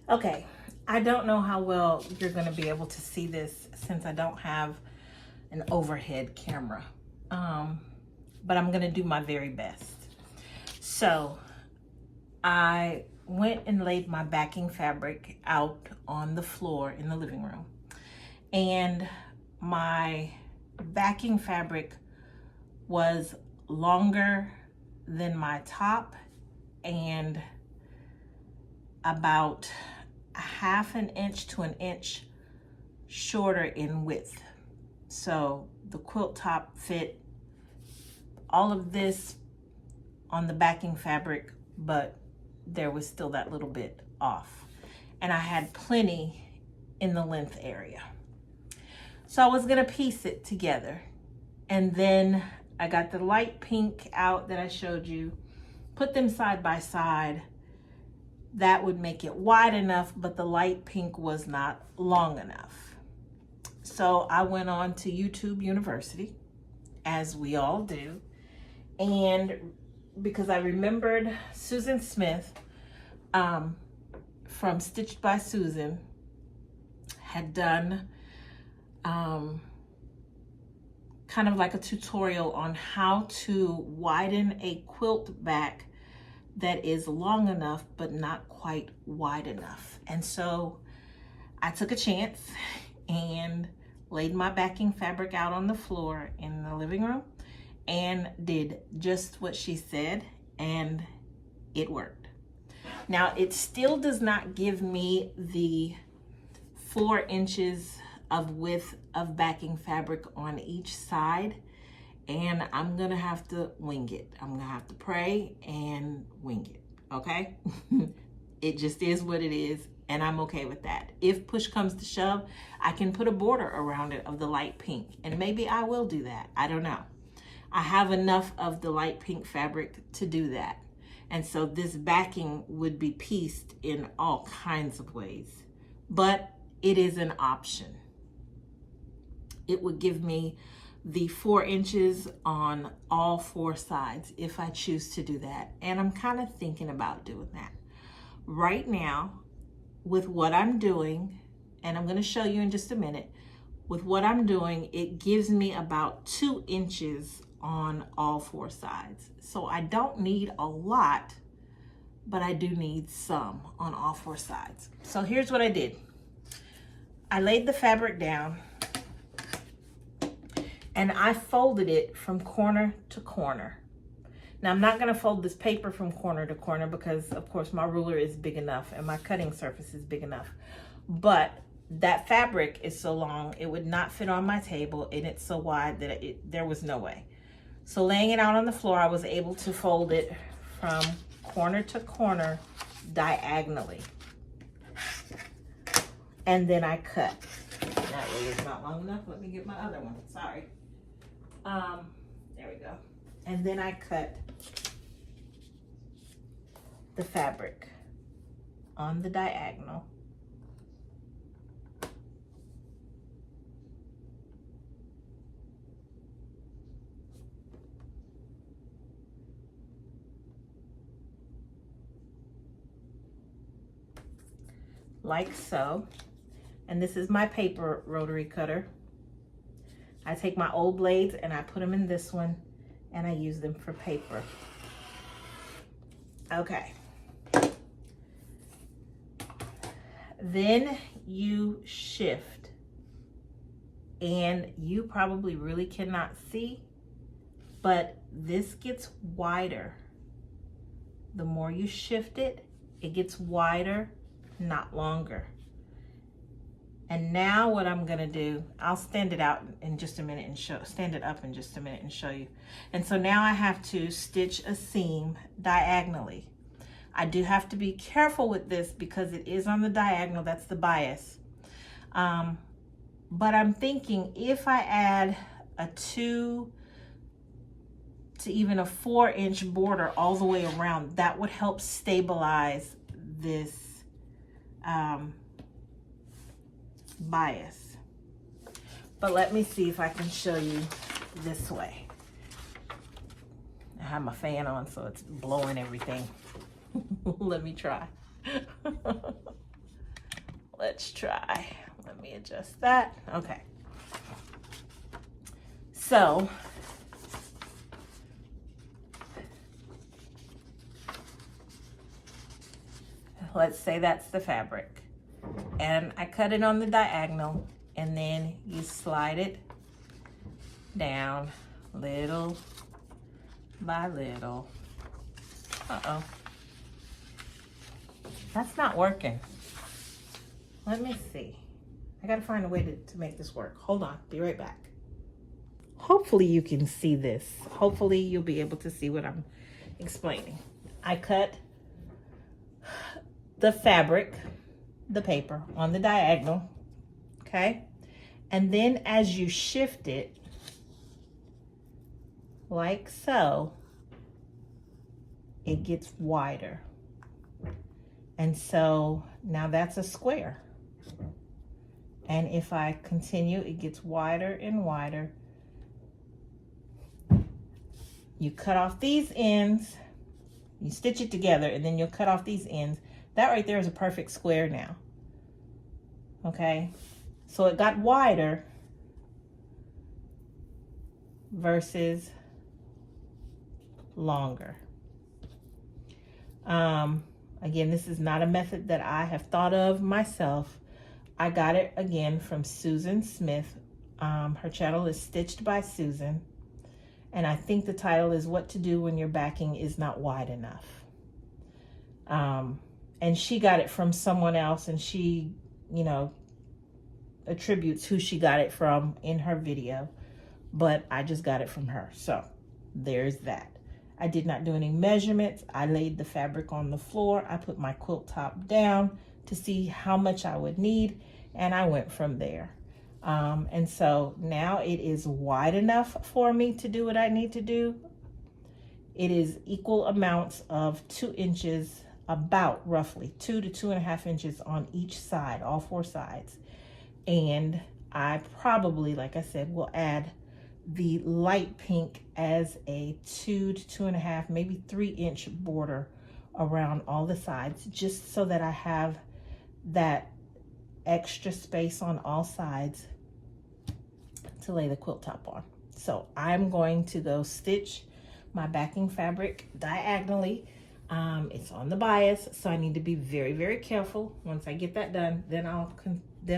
Okay, I don't know how well you're going to be able to see this since I don't have an overhead camera, but I'm going to do my very best. So I went and laid my backing fabric out on the floor in the living room, and my backing fabric was longer than my top and about a half an inch to an inch shorter in width. So the quilt top fit all of this on the backing fabric, but there was still that little bit off. And I had plenty in the length area. So I was gonna piece it together. And then I got the light pink out that I showed you, put them side by side. That would make it wide enough, but the light pink was not long enough. So I went on to YouTube University, as we all do, and because I remembered Susan Smith from Stitched by Susan had done kind of like a tutorial on how to widen a quilt back that is long enough but not quite wide enough. And so I took a chance and laid my backing fabric out on the floor in the living room and did just what she said, and it worked. Now it still does not give me the 4 inches of width of backing fabric on each side, and I'm gonna have to wing it. I'm gonna have to pray and wing it, okay? It just is what it is, and I'm okay with that. If push comes to shove, I can put a border around it of the light pink, and maybe I will do that, I don't know. I have enough of the light pink fabric to do that. And so this backing would be pieced in all kinds of ways, but it is an option. It would give me the 4 inches on all 4 sides if I choose to do that. And I'm kind of thinking about doing that. Right now, with what I'm doing, and I'm going to show you in just a minute, with what I'm doing, it gives me about 2 inches on all 4 sides. So I don't need a lot, but I do need some on all 4 sides. So here's what I did. I laid the fabric down and I folded it from corner to corner. Now I'm not gonna fold this paper from corner to corner because of course my ruler is big enough and my cutting surface is big enough. But that fabric is so long, it would not fit on my table, and it's so wide that there was no way. So laying it out on the floor, I was able to fold it from corner to corner diagonally. And then I cut. That way it's not long enough. Let me get my other one, sorry. There we go. And then I cut the fabric on the diagonal. Like so. And this is my paper rotary cutter. I take my old blades and I put them in this one and I use them for paper. Okay. Then you shift, and you probably really cannot see, but this gets wider. The more you shift it, it gets wider, not longer. And now what I'm gonna do, I'll stand it out in just a minute and stand it up in just a minute and show you. And so now I have to stitch a seam diagonally. I do have to be careful with this because it is on the diagonal, that's the bias. But I'm thinking if I add a 2 to even a 4-inch border all the way around, that would help stabilize this bias. But let me see if I can show you this way. I have my fan on so it's blowing everything. Let me try. let's try. Let me adjust that. Okay. So let's say that's the fabric. And I cut it on the diagonal, and then you slide it down little by little. Uh-oh. That's not working. Let me see. I gotta find a way to make this work. Hold on, be right back. Hopefully you can see this. Hopefully you'll be able to see what I'm explaining. I cut the fabric, the paper, on the diagonal, okay? And then as you shift it, like so, it gets wider. And so now that's a square. And if I continue, it gets wider and wider. You cut off these ends, you stitch it together, and then you'll cut off these ends. That right there is a perfect square now. Okay, so it got wider versus longer. Again, this is not a method that I have thought of myself. I got it again from Susan Smith. Her channel is Stitched by Susan. And I think the title is What to Do When Your Backing is Not Wide Enough. And she got it from someone else, and she, you know, attributes who she got it from in her video. But I just got it from her. So there's that. I did not do any measurements. I laid the fabric on the floor. I put my quilt top down to see how much I would need, and I went from there. And so now it is wide enough for me to do what I need to do. It is equal amounts of 2 inches, about roughly 2 to 2.5 inches on each side, all 4 sides. And I probably, like I said, will add the light pink as a 2 to 2.5, maybe 3-inch border around all the sides, just so that I have that extra space on all sides to lay the quilt top on. So I'm going to go stitch my backing fabric diagonally. It's on the bias, so I need to be very, very careful. Once I get that done, then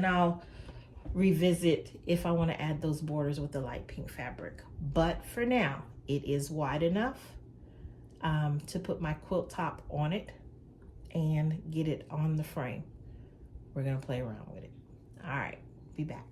I'll revisit if I want to add those borders with the light pink fabric. But for now, it is wide enough to put my quilt top on it and get it on the frame. We're gonna play around with it. All right, be back.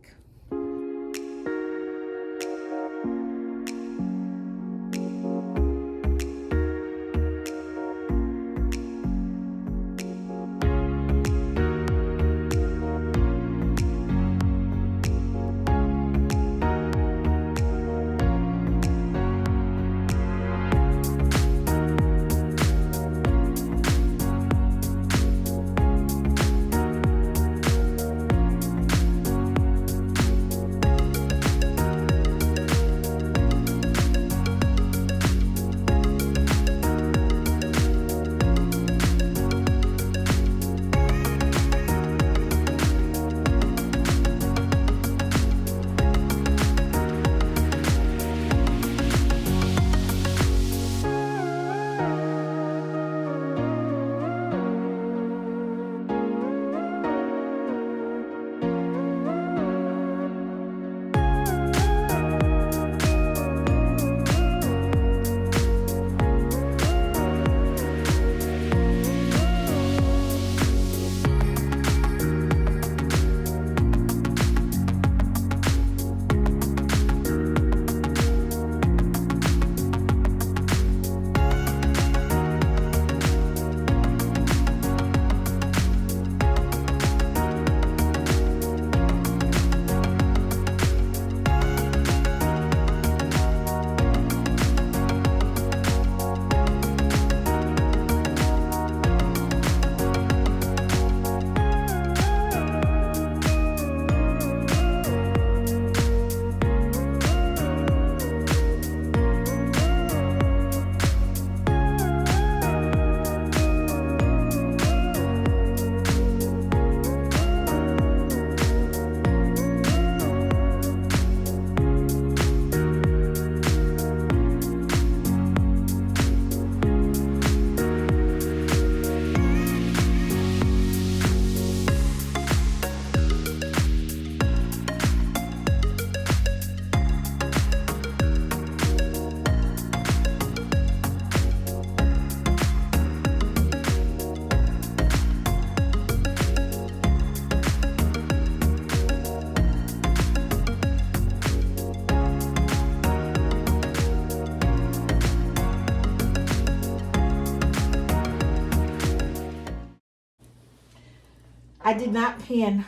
I did not pin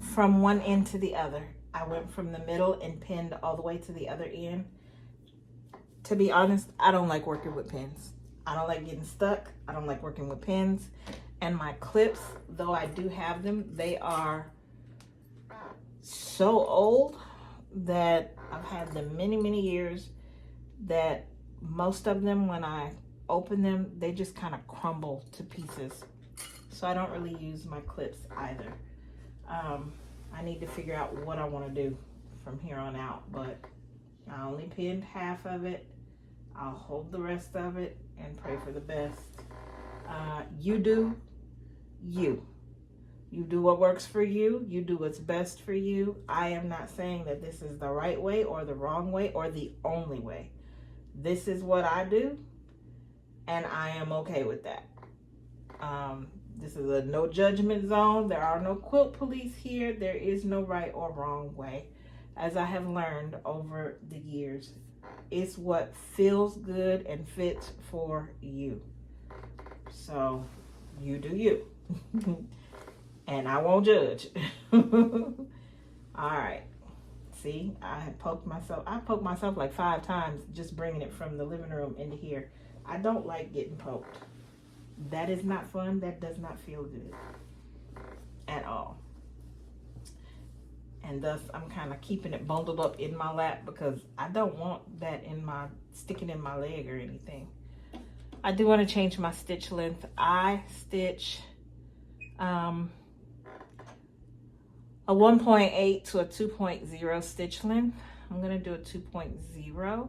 from one end to the other. I went from the middle and pinned all the way to the other end. To be honest, I don't like working with pins. I don't like getting stuck. I don't like working with pins. And my clips, though I do have them, they are so old that I've had them many, many years that most of them, when I open them, they just kind of crumble to pieces. So I don't really use my clips either. I need to figure out what I want to do from here on out, but I only pinned half of it. I'll hold the rest of it and pray for the best. You do you. You do what works for you. You do what's best for you. I am not saying that this is the right way or the wrong way or the only way. This is what I do, and I am okay with that. This is a no judgment zone. There are no quilt police here. There is no right or wrong way. As I have learned over the years, it's what feels good and fits for you. So you do you. And I won't judge. All right. See, I poked myself like 5 times just bringing it from the living room into here. I don't like getting poked. That is not fun. That does not feel good at all. And thus, I'm kind of keeping it bundled up in my lap because I don't want that sticking in my leg or anything. I do want to change my stitch length. I stitch a 1.8 to a 2.0 stitch length. I'm going to do a 2.0.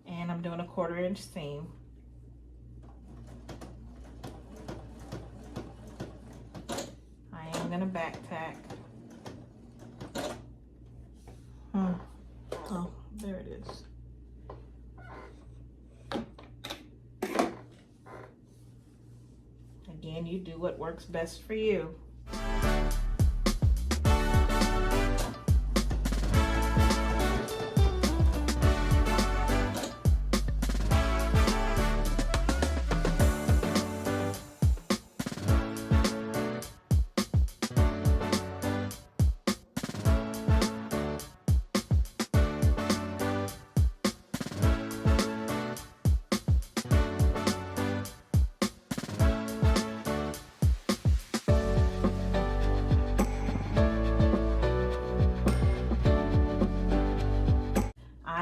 And I'm doing a 1/4 inch seam. I am going to back tack. Oh, there it is. Again, you do what works best for you.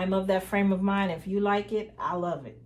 I'm of that frame of mind. If you like it, I love it.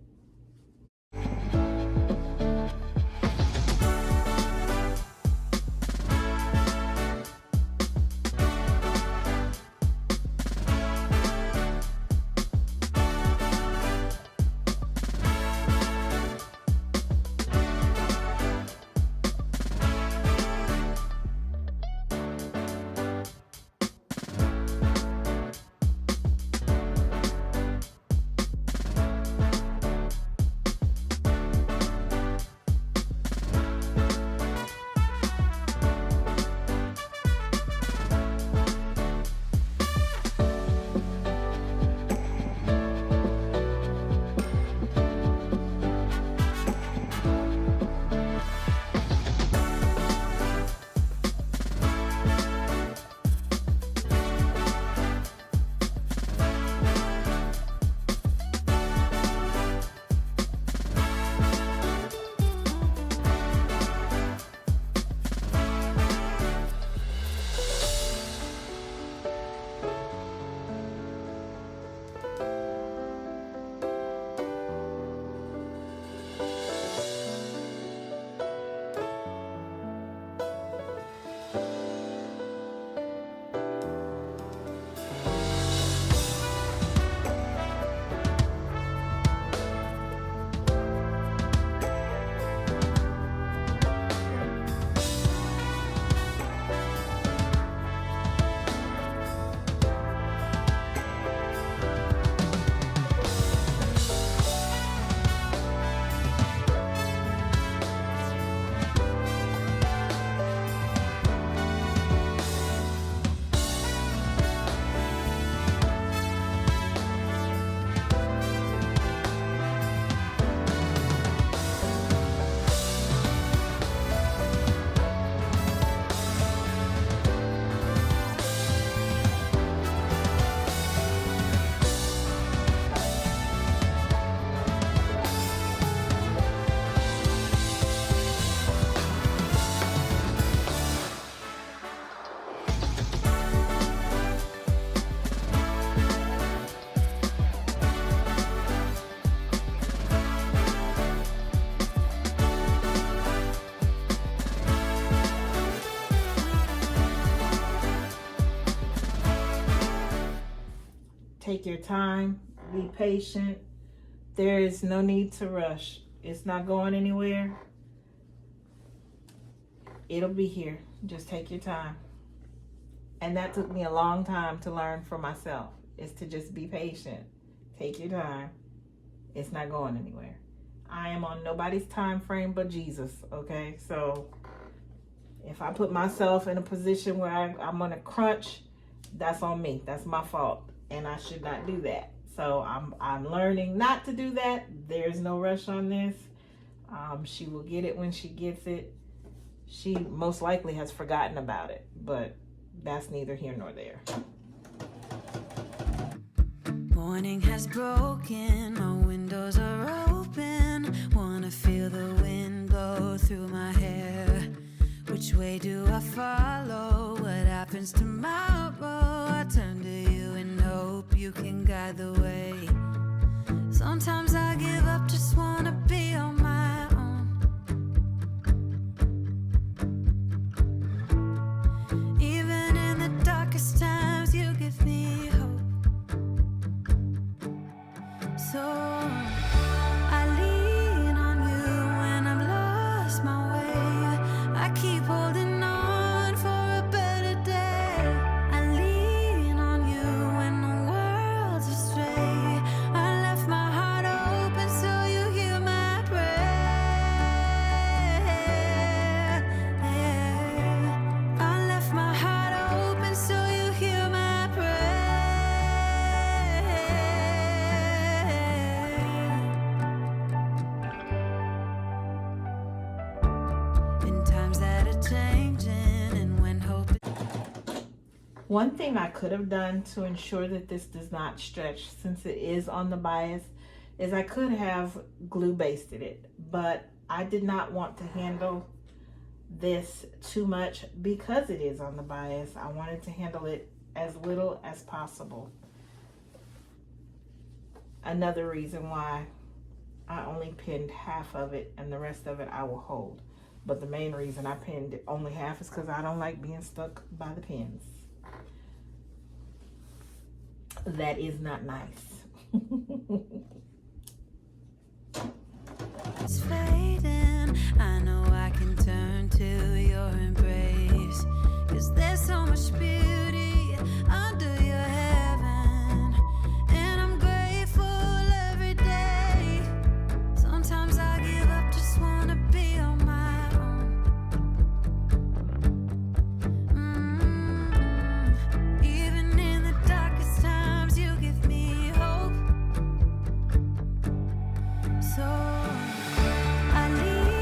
take your time, be patient. There is no need to rush. It's not going anywhere. It'll be here. Just take your time. And that took me a long time to learn for myself, is to just be patient. Take your time. It's not going anywhere. I am on nobody's time frame but Jesus, okay? So if I put myself in a position where I'm on a crunch, that's on me. That's my fault. And I should not do that. So I'm learning not to do that. There's no rush on this. She will get it when she gets it. She most likely has forgotten about it, but that's neither here nor there. Morning has broken, my windows are open. Wanna feel the wind blow through my hair. Which way do I follow? What happens tomorrow? I turn to you and hope you can guide the way. Sometimes I give up, just wanna be on my own. Even in the darkest times, you give me hope. So I lean on you when I'm lost my way. I keep holding on for a better day. I lean on you when the world's astray. I left my heart open so you hear my prayer. I left my heart open so you hear my prayer. In times that are changing and when hope One thing I could have done to ensure that this does not stretch, since it is on the bias, is I could have glue basted it, but I did not want to handle this too much because it is on the bias. I wanted to handle it as little as possible. Another reason why I only pinned half of it and the rest of it I will hold. But the main reason I pinned it only half is because I don't like being stuck by the pins. That is not nice. is fading, I know I can turn to your embrace. 'Cause there's so much beauty under your heaven, and I'm grateful every day. Sometimes I give up, just wanna be on my own. Even in the darkest times, you give me hope. So I leave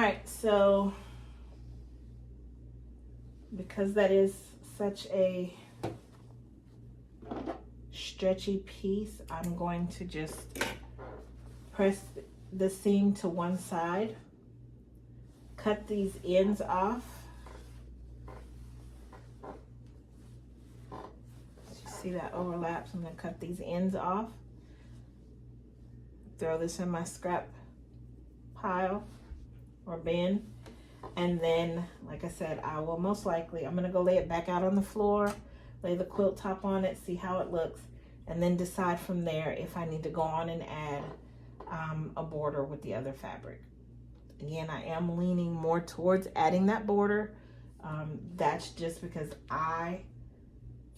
right, so because that is such a stretchy piece, I'm going to just press the seam to one side, cut these ends off. You see that overlaps? I'm going to cut these ends off. Throw this in my scrap pile or bin. And then, like I said, I will most likely, I'm going to go lay it back out on the floor, lay the quilt top on it, see how it looks, and then decide from there if I need to go on and add a border with the other fabric. Again, I am leaning more towards adding that border. That's just because I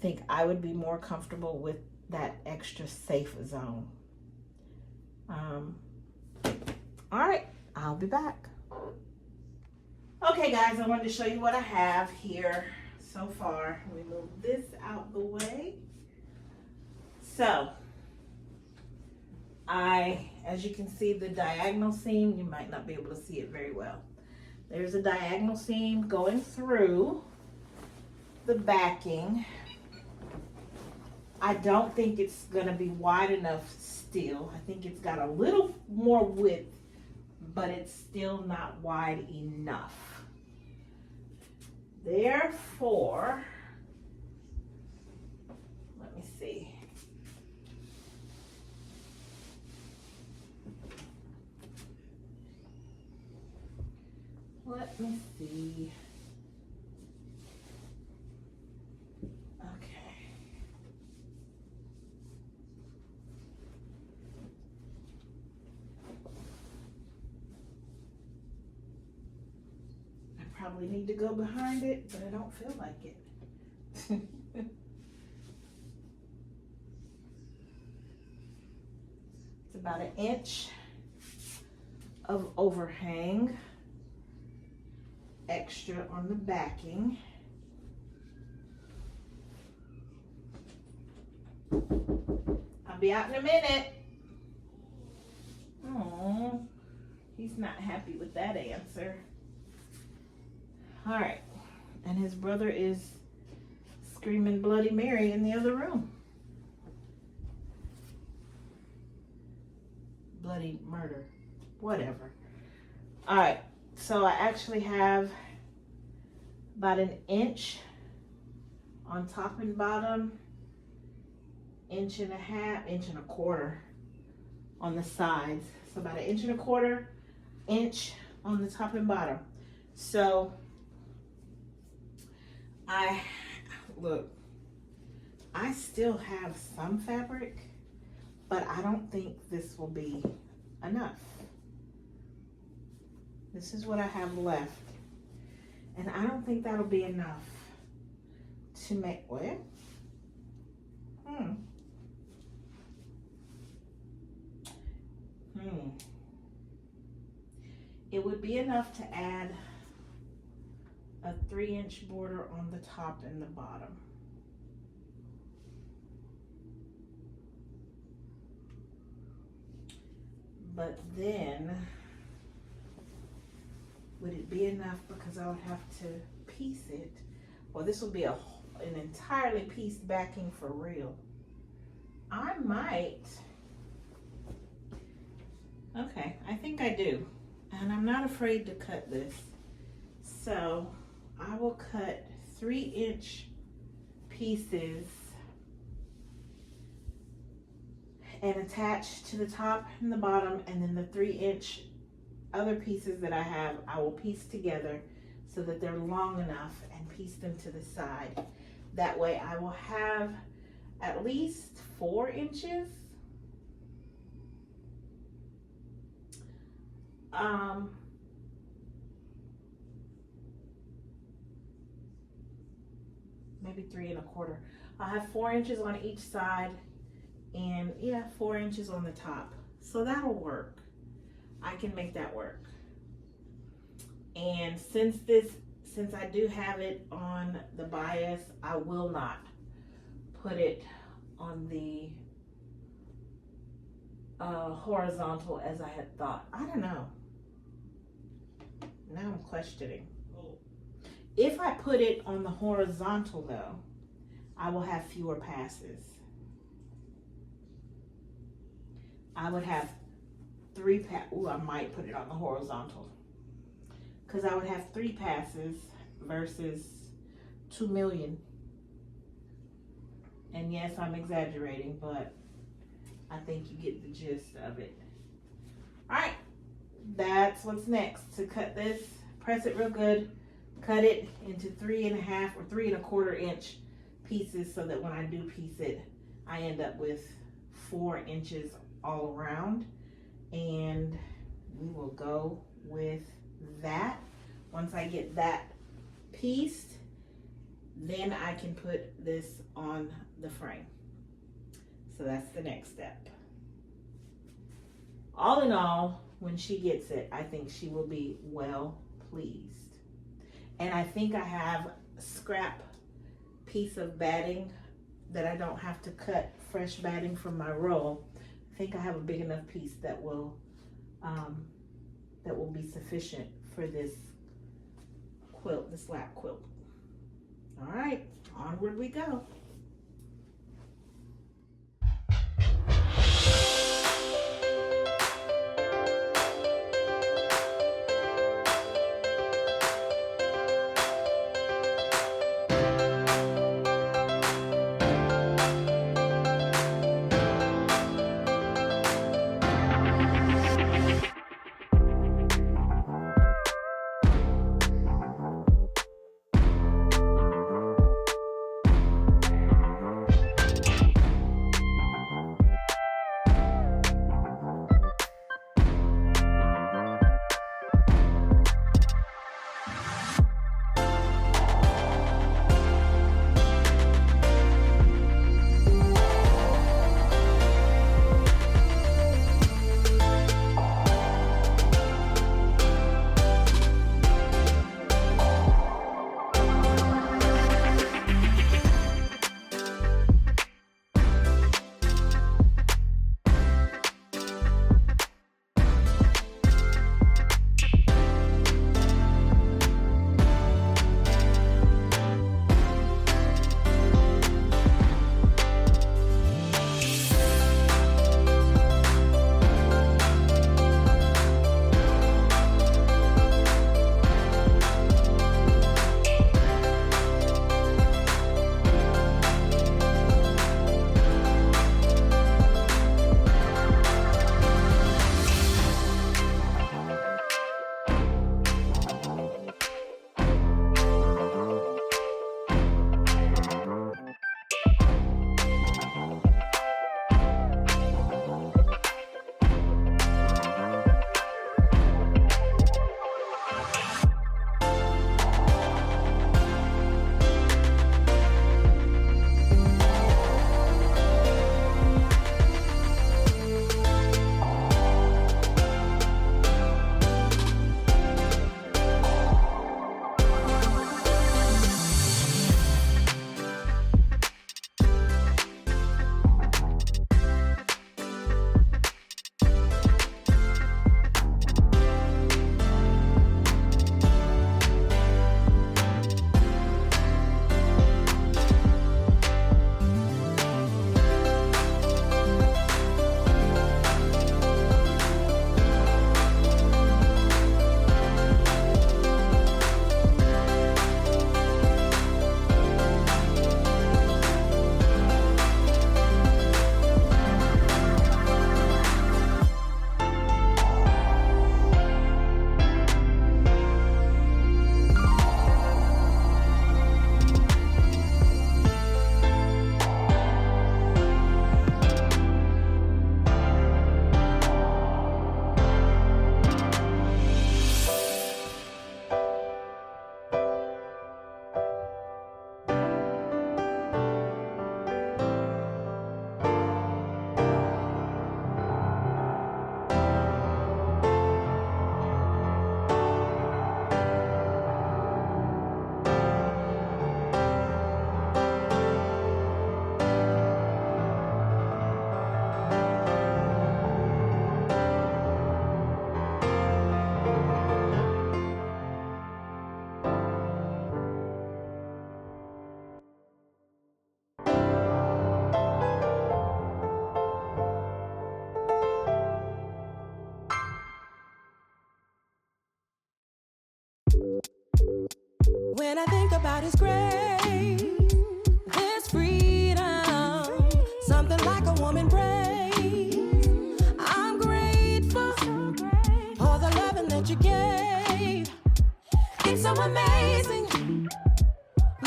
think I would be more comfortable with that extra safe zone. All right, I'll be back. Okay guys, I wanted to show you what I have here so far. Let me move this out the way. So, as you can see, the diagonal seam, you might not be able to see it very well. There's a diagonal seam going through the backing. I don't think it's gonna be wide enough still. I think it's got a little more width, but it's still not wide enough. Therefore, let me see. Let me see. Okay. I probably need to go behind it, but I don't feel like it. It's about 1 inch of overhang extra on the backing. I'll be out in a minute. Oh, he's not happy with that answer. All right, and his brother is screaming Bloody Mary in the other room. Bloody murder, whatever. All right, so I actually have about 1 inch on top and bottom, 1.5 inches, 1.25 inches on the sides. So about 1.25 inches on the top and bottom. So I still have some fabric, but I don't think this will be enough. This is what I have left. And I don't think that'll be enough to make, what? It would be enough to add a 3-inch border on the top and the bottom. But then, would it be enough, because I would have to piece it? Well, this will be an entirely pieced backing for real. I might. Okay, I think I do. And I'm not afraid to cut this. So I will cut 3-inch pieces and attach to the top and the bottom, and then the 3-inch other pieces that I have, I will piece together so that they're long enough and piece them to the side. That way I will have at least 4 inches. Maybe 3.25. I'll have 4 inches on each side, and yeah, 4 inches on the top. So that'll work. I can make that work. And since I do have it on the bias, I will not put it on the horizontal as I had thought. I don't know. questioning. If I put it on the horizontal though, I will have fewer passes. I would have I might put it on the horizontal. Because I would have 3 passes versus 2 million. And yes, I'm exaggerating, but I think you get the gist of it. All right, that's what's next. To cut this, press it real good, cut it into 3.5 or 3.25 inch pieces so that when I do piece it, I end up with 4 inches all around. And we will go with that. Once I get that pieced, then I can put this on the frame. So that's the next step. All in all, when she gets it, I think she will be well pleased. And I think I have a scrap piece of batting that I don't have to cut fresh batting from my roll. I think I have a big enough piece that will be sufficient for this quilt, this lap quilt. All right, onward we go. When I think about His grace, His freedom, something like a woman prays. I'm grateful for the loving that you gave. It's so amazing.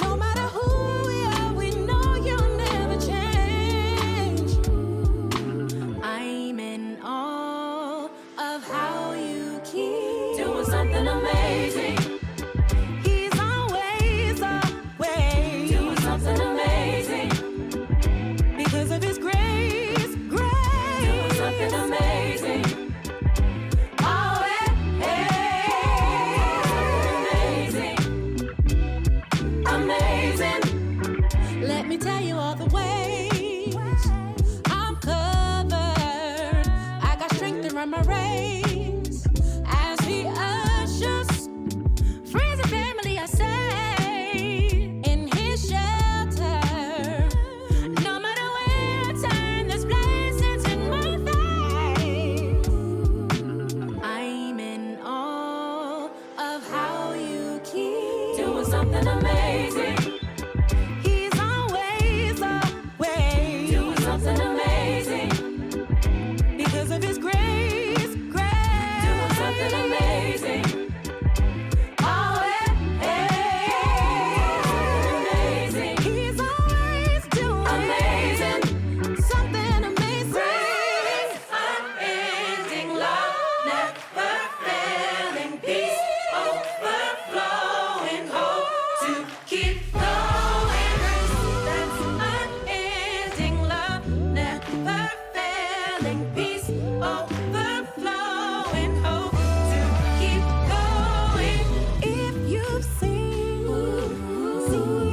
No matter who we are, we know you'll never change. I'm in awe of how you keep doing something amazing. He's always away, doing something amazing. Because of His grace, doing something amazing. Oh, amazing. Let me tell you all the ways I'm covered. I got strength to run my race as He ushers friends and family I say in His shelter. No matter where I turn, there's blessings in my face. I'm in awe of how you keep doing something amazing. He's always away, doing something amazing. Because of His grace, doing something amazing. Oh, amazing. He's always doing amazing, something amazing. Unending love, never failing peace, overflowing hope to keep going. That's unending love, never failing peace, overflowing hope to keep going. If you've seen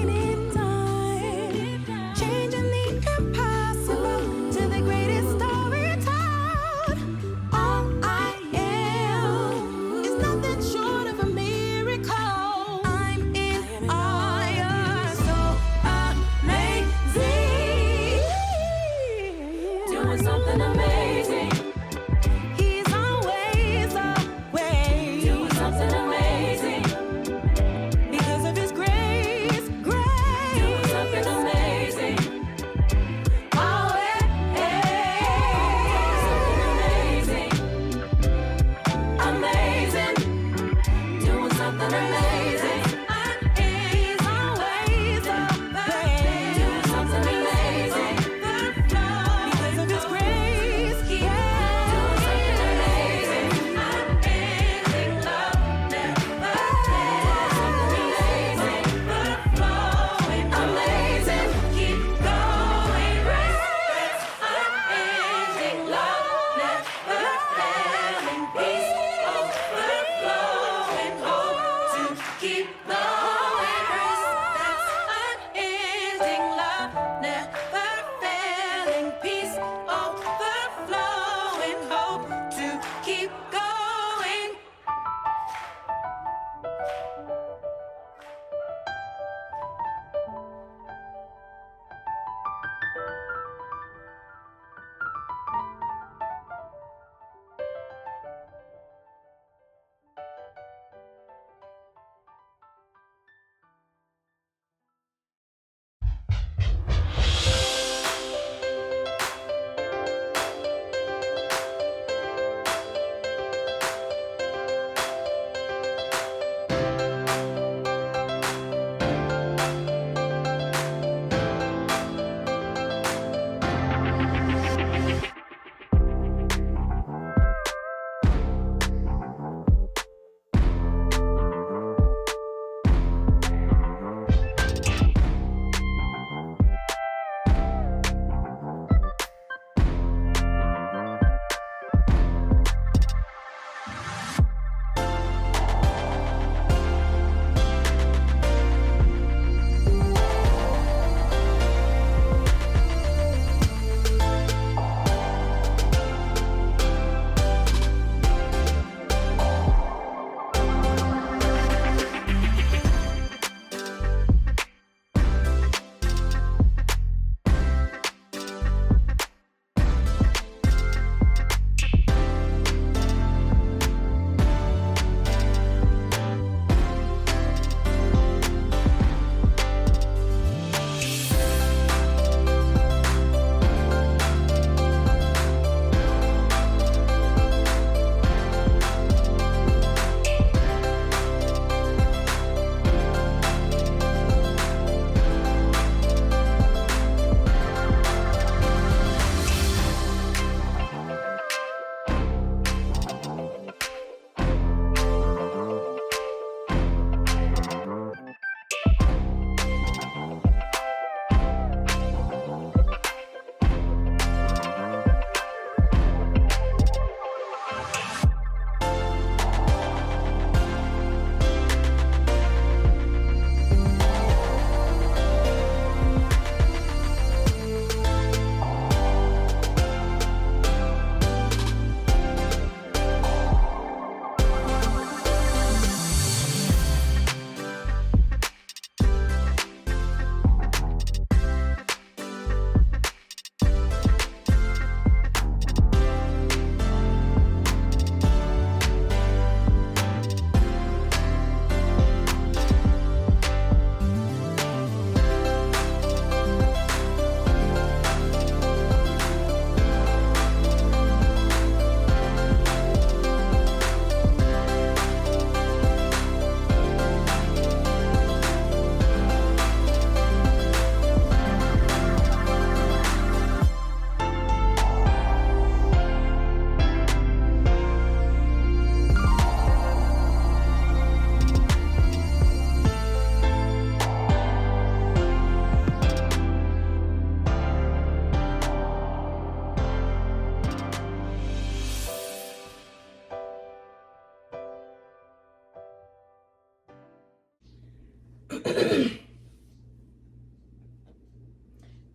it done, changing the impossible to the greatest story told. All I am is nothing short of a miracle. I'm in awe, you're so amazing. Doing something amazing. He's always away, doing something amazing. Because of His grace, doing something amazing. Oh, amazing. Amazing. Doing something amazing. He's always away, doing something amazing. Because of His grace, doing something amazing. Unending love, never failing, overflowing, amazing. Keep going, grace. Unending love, never failing peace, overflowing hope to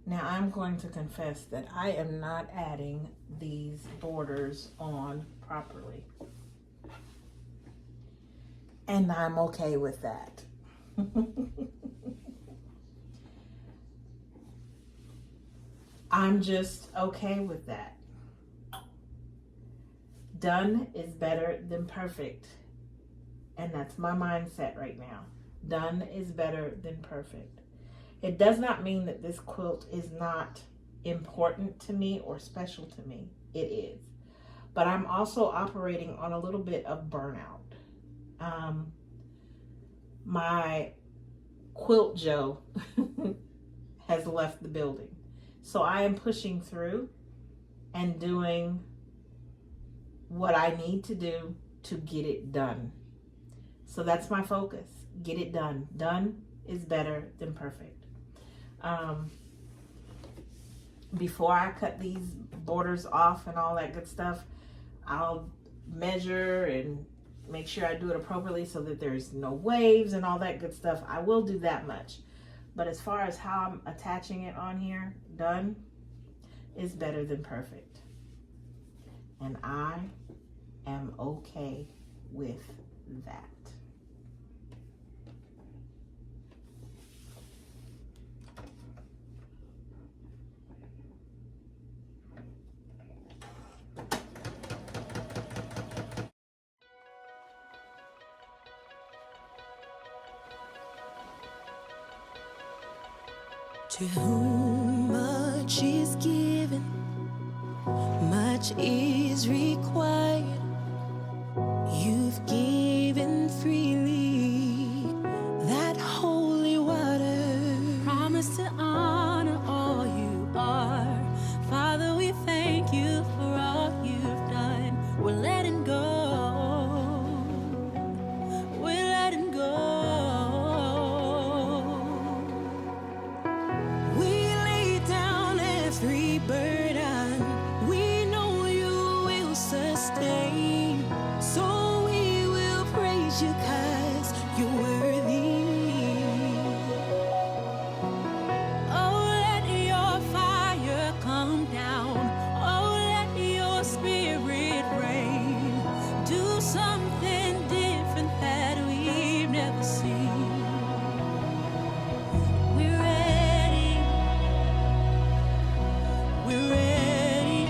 Now I'm going to confess that I am not adding these borders on properly. And I'm okay with that. I'm just okay with that. Done is better than perfect. And that's my mindset right now. Done is better than perfect. It does not mean that this quilt is not important to me or special to me. It is. But I'm also operating on a little bit of burnout. My quilt Joe has left the building. So I am pushing through and doing what I need to do to get it done. So that's my focus. Get it done. Done is better than perfect. Before I cut these borders off and all that good stuff, I'll measure and make sure I do it appropriately so that there's no waves and all that good stuff. I will do that much. But as far as how I'm attaching it on here, done is better than perfect. And I am okay with that. To whom much is given, much is required. You've given freely that holy water. Promise to honor all you are. Father, we thank you for all you've done. We're letting go. We're letting go. We lay down every burden. We know you will sustain. So we will praise you 'cause you're worthy. Oh, let your fire come down. Oh, let your spirit reign. Do something different that we've never seen. We're ready. We're ready.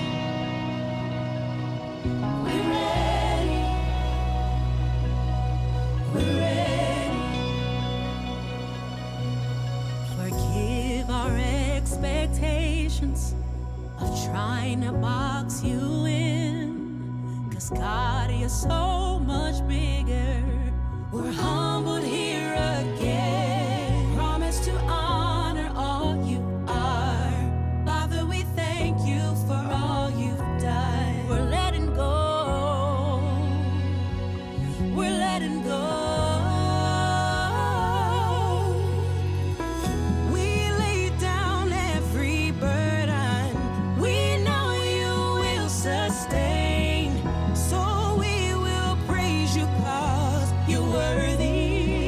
We're ready. We're ready. Forgive our expectations of trying to box you in. 'Cause God, you're so much bigger. We're humbled here again. Promise to honor all you are. Father, we thank you for all you've done. We're letting go. We're letting go. We lay down every burden. We know you will sustain. So we will praise you 'cause you're worthy.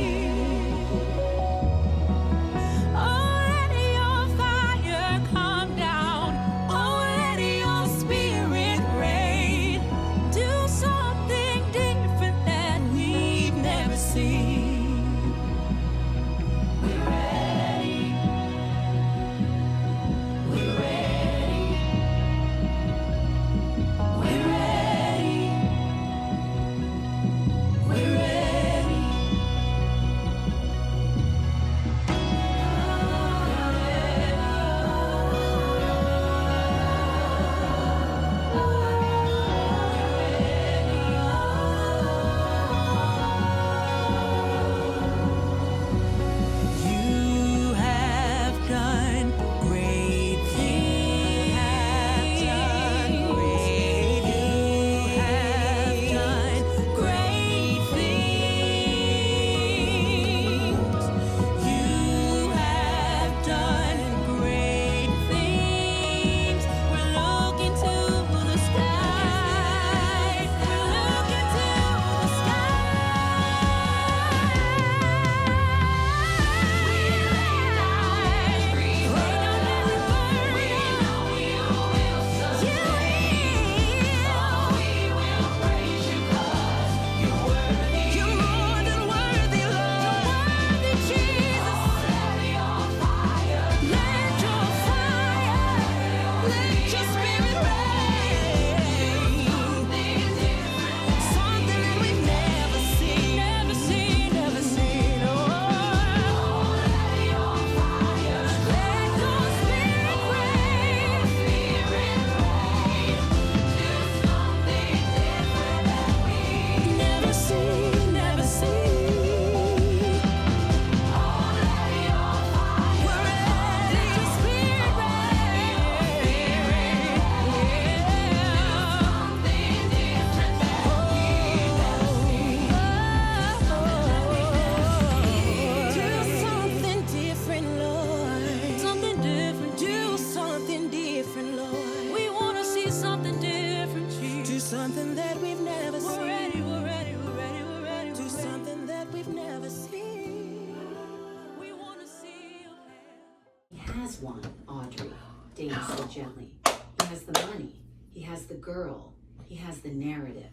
has one, Audrey, Dana said gently. He has the money. He has the girl. He has the narrative.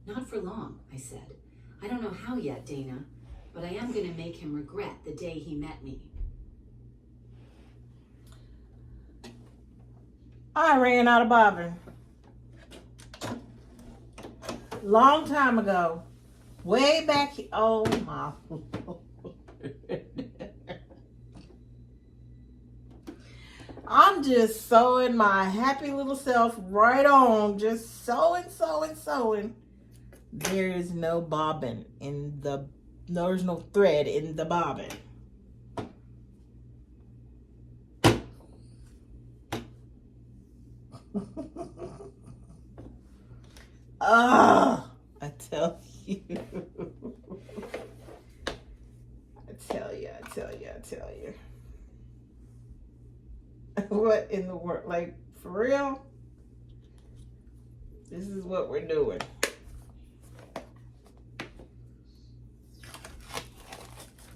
Not for long, I said. I don't know how yet, Dana, but I am going to make him regret the day he met me. I ran out of bobbin. Long time ago. Way back. Oh my Lord. I'm just sewing my happy little self right on. Just sewing, sewing, sewing. There is no bobbin in the, there's no thread in the bobbin. I tell you. I tell you. What in the world? Like, for real? This is what we're doing.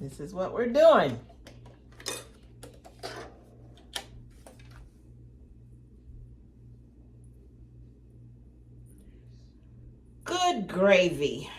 This is what we're doing. Good gravy.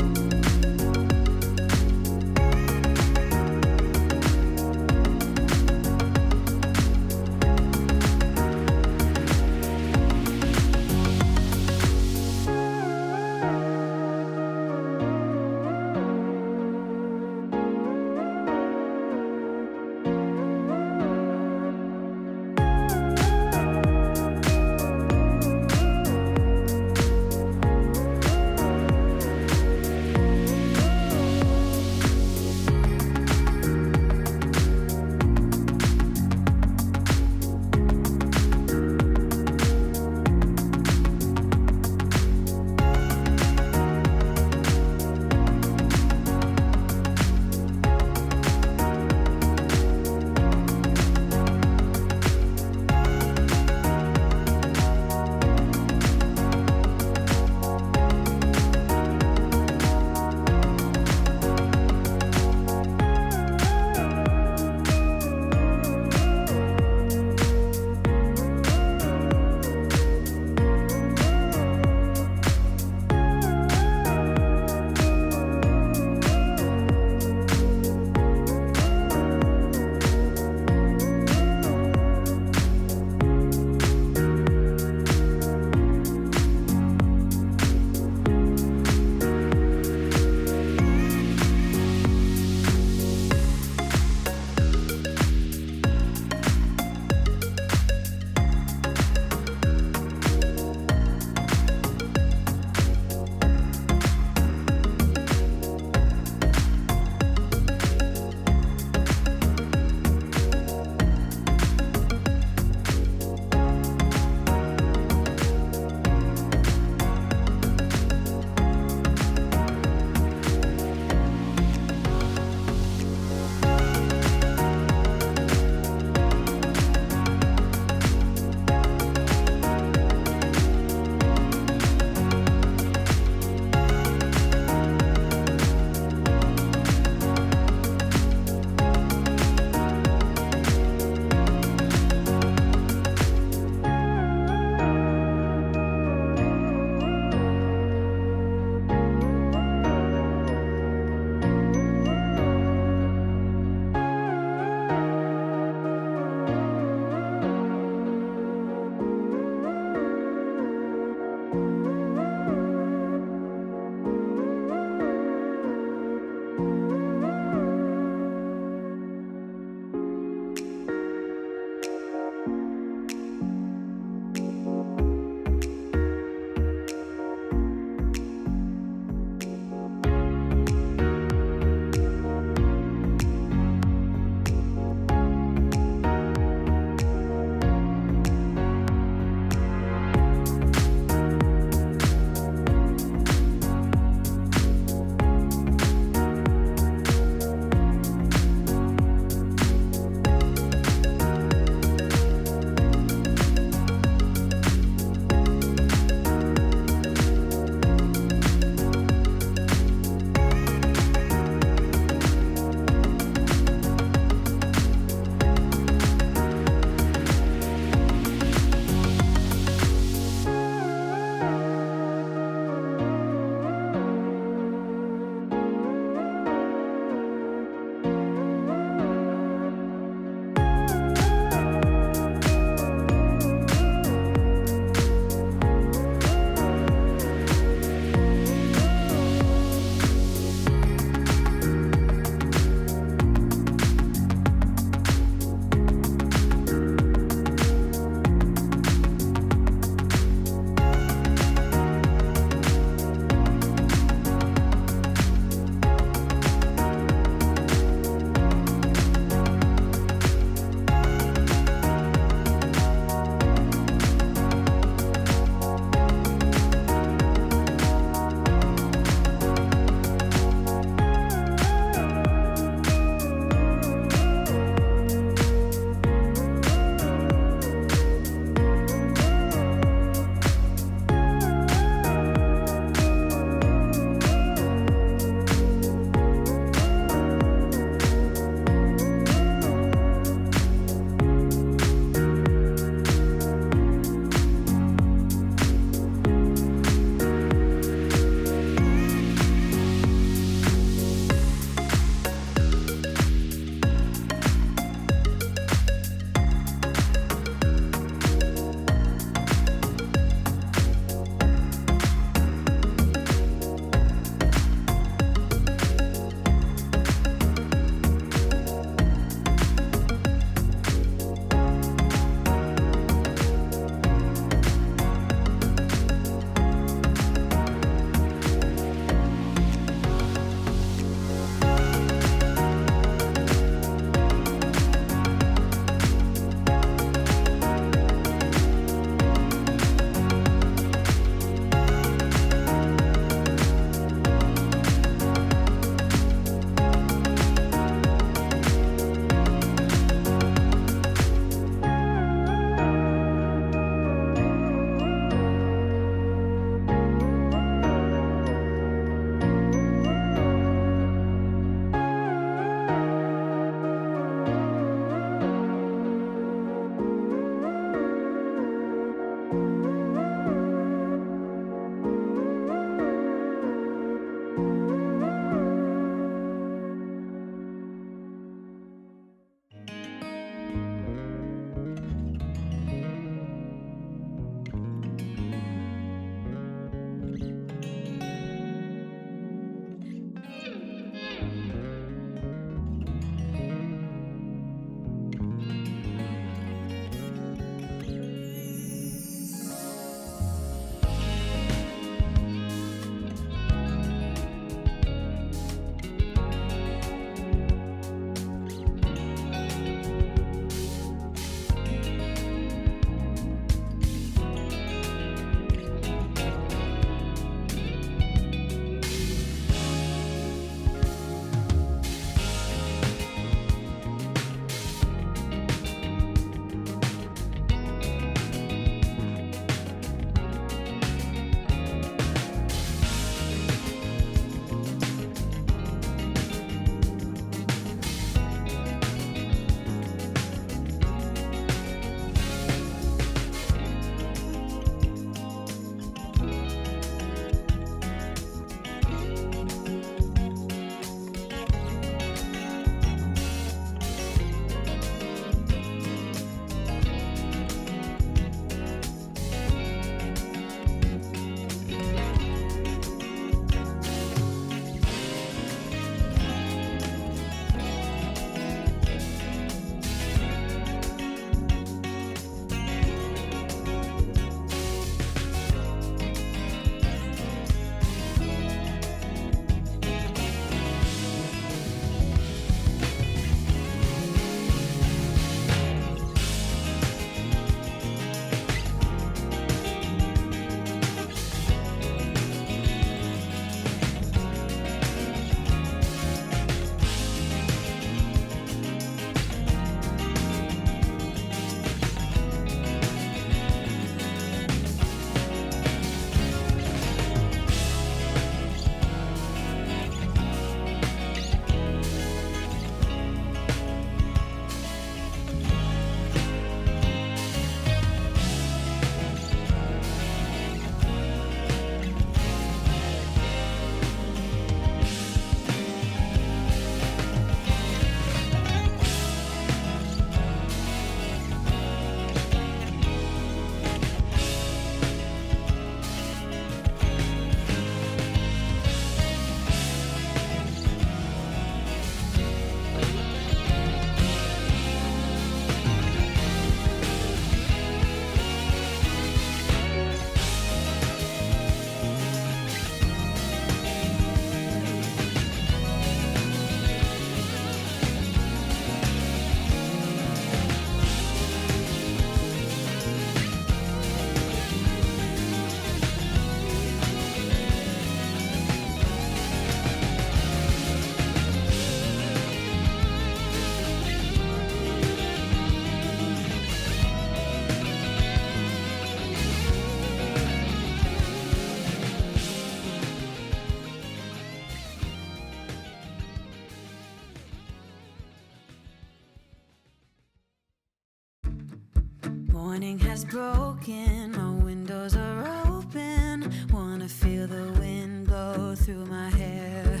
Morning has broken, my windows are open. Wanna feel the wind blow through my hair.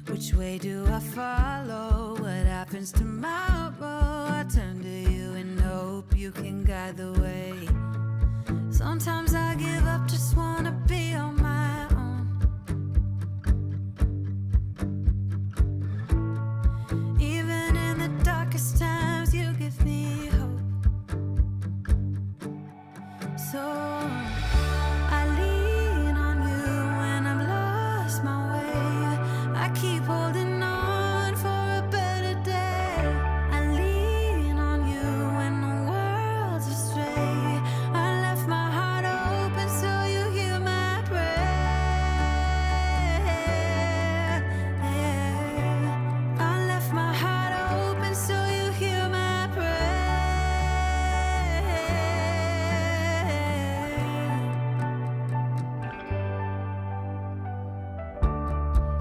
Which way do I follow? What happens tomorrow? I turn to you and hope you can guide the way. Sometimes I give up, just wanna be on my own. Even in the darkest times, you give me hope. So I lean on you when I've lost my way. I keep holding on for a better day. I lean on you when the world's astray. I left my heart open so you hear my prayer. I left my heart open so you hear my prayer.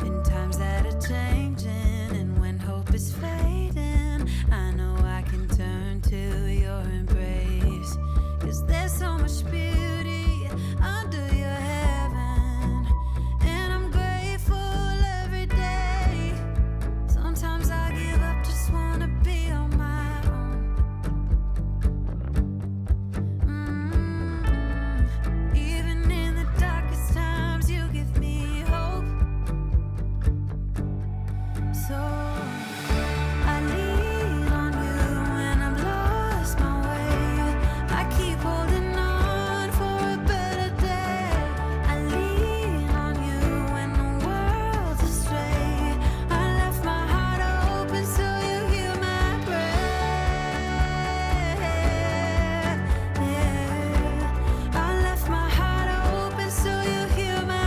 In times that are changing and when hope is fading, I know I can turn to your embrace. 'Cause there's so much beauty under your heaven, and I'm grateful every day. Sometimes I give up, just wanna be on my own. Even in the darkest times, you give me hope. So I lean on you when I've lost my way. I keep holding on for a better day. I lean on you when the world's astray. I left my heart open so you hear my prayer. I left my heart open so you hear my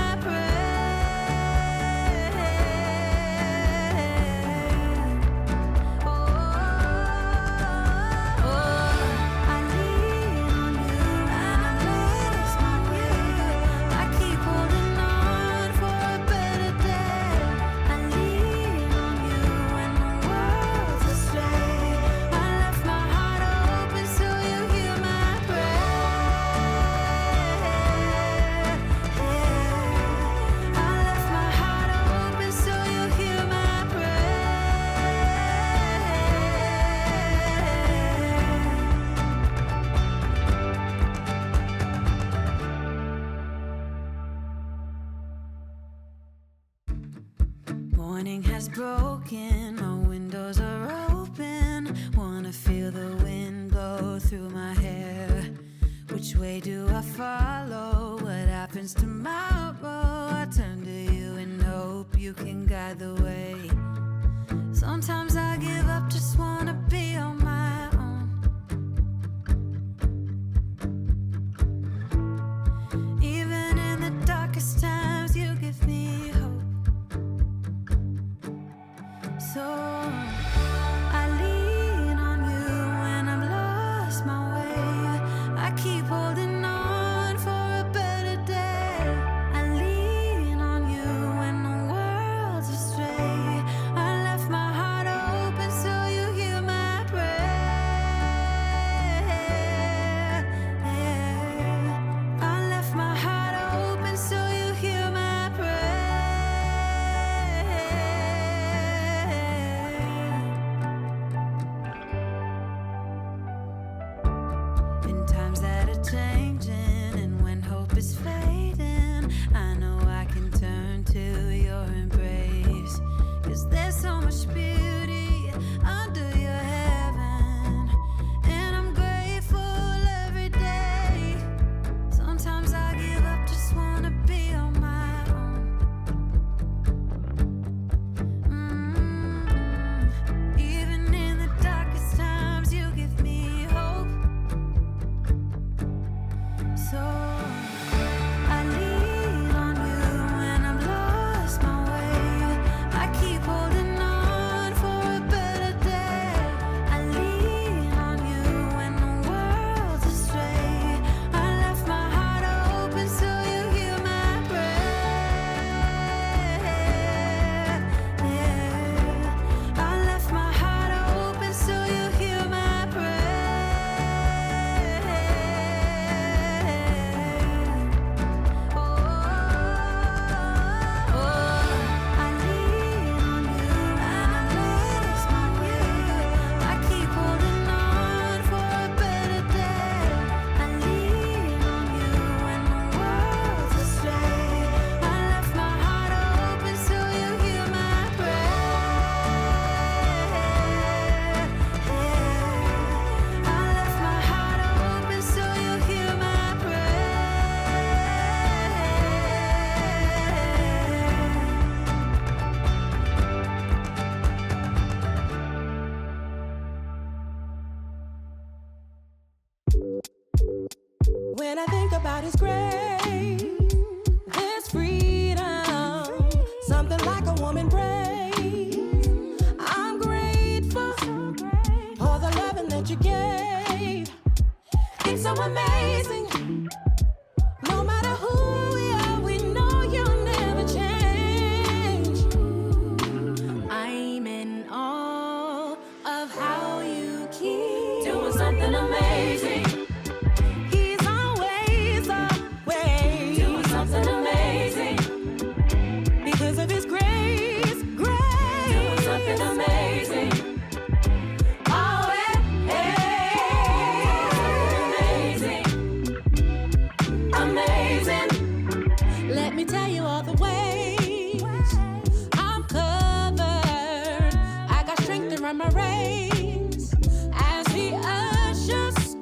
Morning has broken, my windows are open. Wanna feel the wind blow through my hair. Which way do I follow? What happens tomorrow? I turn to you and hope you can guide the way. Sometimes I give up, just wanna be on my own. Even in the darkest times, you give me hope. So I lean on you when I've lost my way. I keep holding on for a better day. I lean on you when the world's astray. I left my heart open so you hear my prayer. I left my heart open so you hear my prayer. In times that are changing and when hope is fading, I know I can turn to your embrace. 'Cause there's so much beauty under your heaven, and I'm grateful every day. Sometimes I give up, just wanna be on my own. Even in the darkest times, you give me hope. So I lean on you when I've lost my way. I keep holding on When I think about His grace, there's freedom, something like a woman praise. I'm grateful for the loving that you gave. It's so amazing. No matter who we are, we know you'll never change. I'm in awe of how you keep doing something amazing. He's always away doing something amazing. Because of His grace, doing something amazing. Let me tell you all the ways I'm covered. I got strength to run my race as He ushers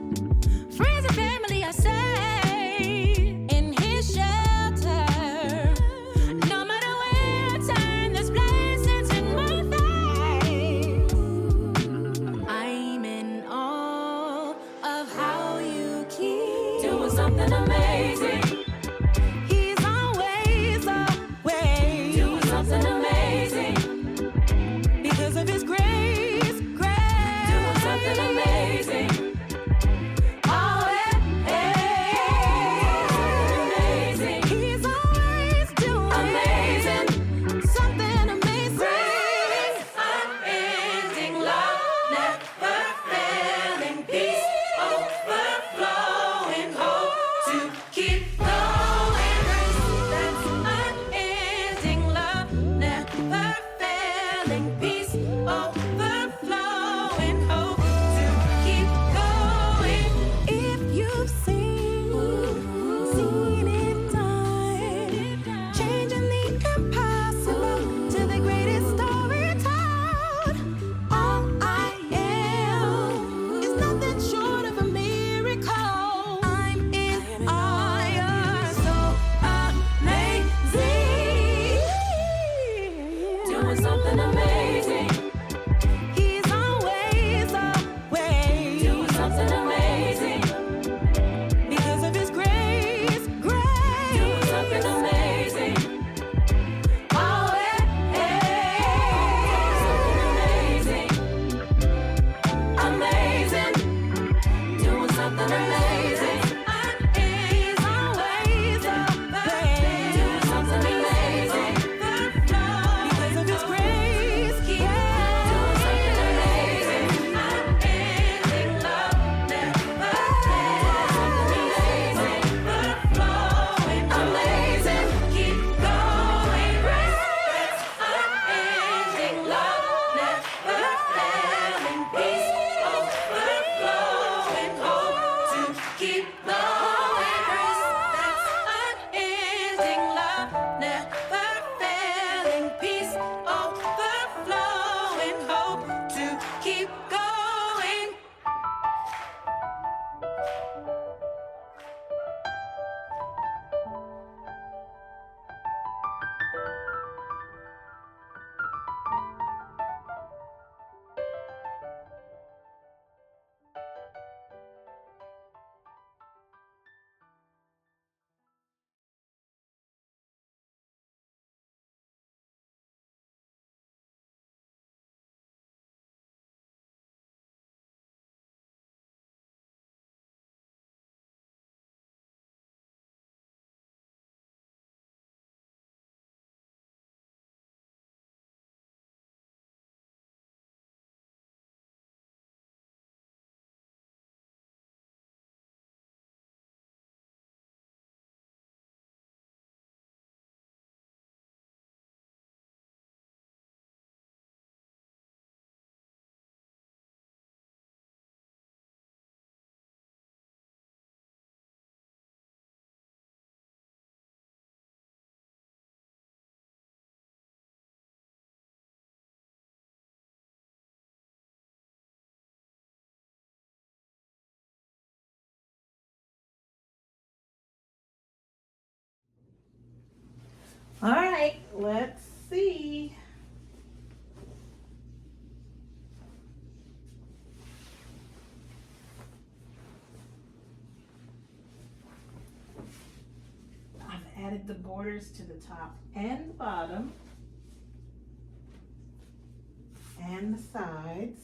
friends and family I say in His shelter. No matter where I turn, there's blessings in my face. I'm in awe of how you keep doing something amazing. Something amazing. Because of His grace, doing something amazing. Amazing. He's always doing amazing. Something amazing. Grace, unending love, never failing peace, overflowing hope to keep going. That's unending love, never failing peace, overflowing hope to keep going. If you've seen it done, changing the impossible to the greatest story told. All I am is nothing short of a miracle. I'm in awe, you're so amazing. Doing something amazing. He's always away doing something amazing. Because of His grace, doing something amazing. Something amazing. Amazing. Doing something amazing. He's always away doing something amazing. Because of His grace, doing something amazing. Unending love, never failing something amazing. Amazing, keep going. Grace, unending love, never failing peace, overflowing hope to keep going. Grace, that's unending love, never failing peace, overflowing hope to keep going. All right, let's see. added the borders to the top and the bottom and the sides.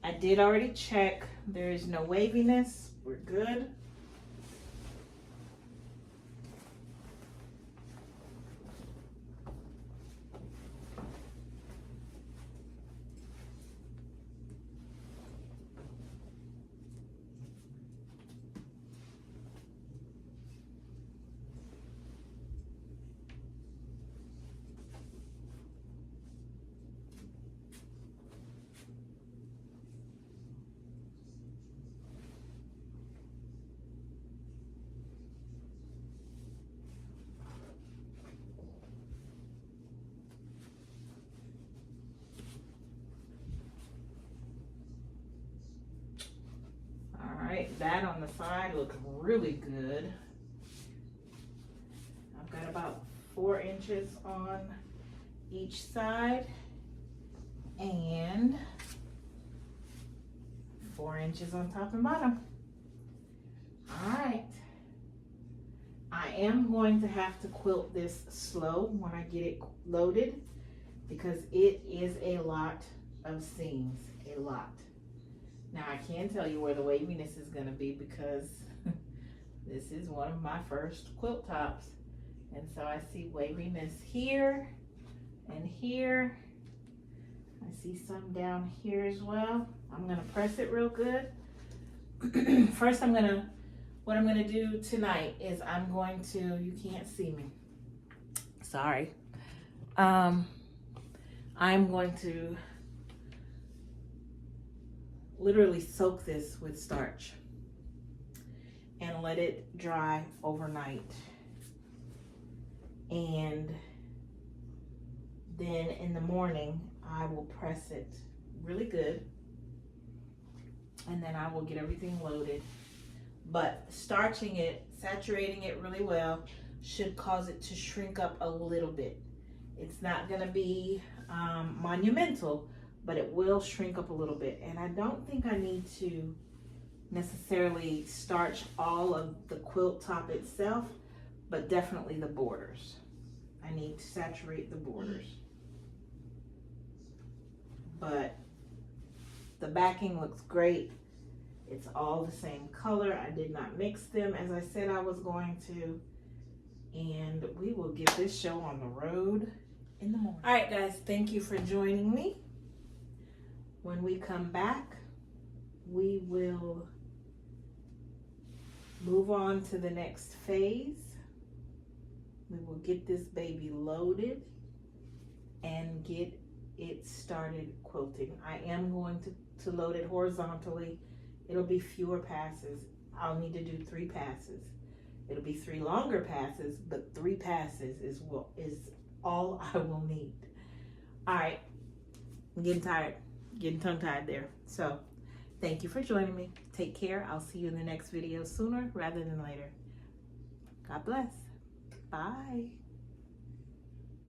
I did already check. There is no waviness. We're good. That on the side looks really good. I've got about 4 inches on each side and 4 inches on top and bottom. All right. I am going to have to quilt this slow when I get it loaded because it is a lot of seams, a lot. Now I can tell you where the waviness is going to be because this is one of my first quilt tops. And so I see waviness here and here. I see some down here as well. I'm going to press it real good. First what I'm going to do tonight is I'm going to, you can't see me. Sorry. I'm going to literally soak this with starch and let it dry overnight. And then in the morning, I will press it really good. And then I will get everything loaded. But starching it, saturating it really well, should cause it to shrink up a little bit. It's not gonna be monumental, but it will shrink up a little bit. And I don't think I need to necessarily starch all of the quilt top itself, but definitely the borders. I need to saturate the borders. But the backing looks great. It's all the same color. I did not mix them as I said I was going to. And we will get this show on the road in the morning. All right, guys, thank you for joining me. When we come back, we will move on to the next phase. We will get this baby loaded and get it started quilting. I am going to load it horizontally. It'll be fewer passes. I'll need to do 3 passes. It'll be 3 longer passes, but 3 passes is all I will need. All right, I'm getting tired. Getting tongue-tied there. So thank you for joining me. Take care. I'll see you in the next video sooner rather than later. God bless. Bye.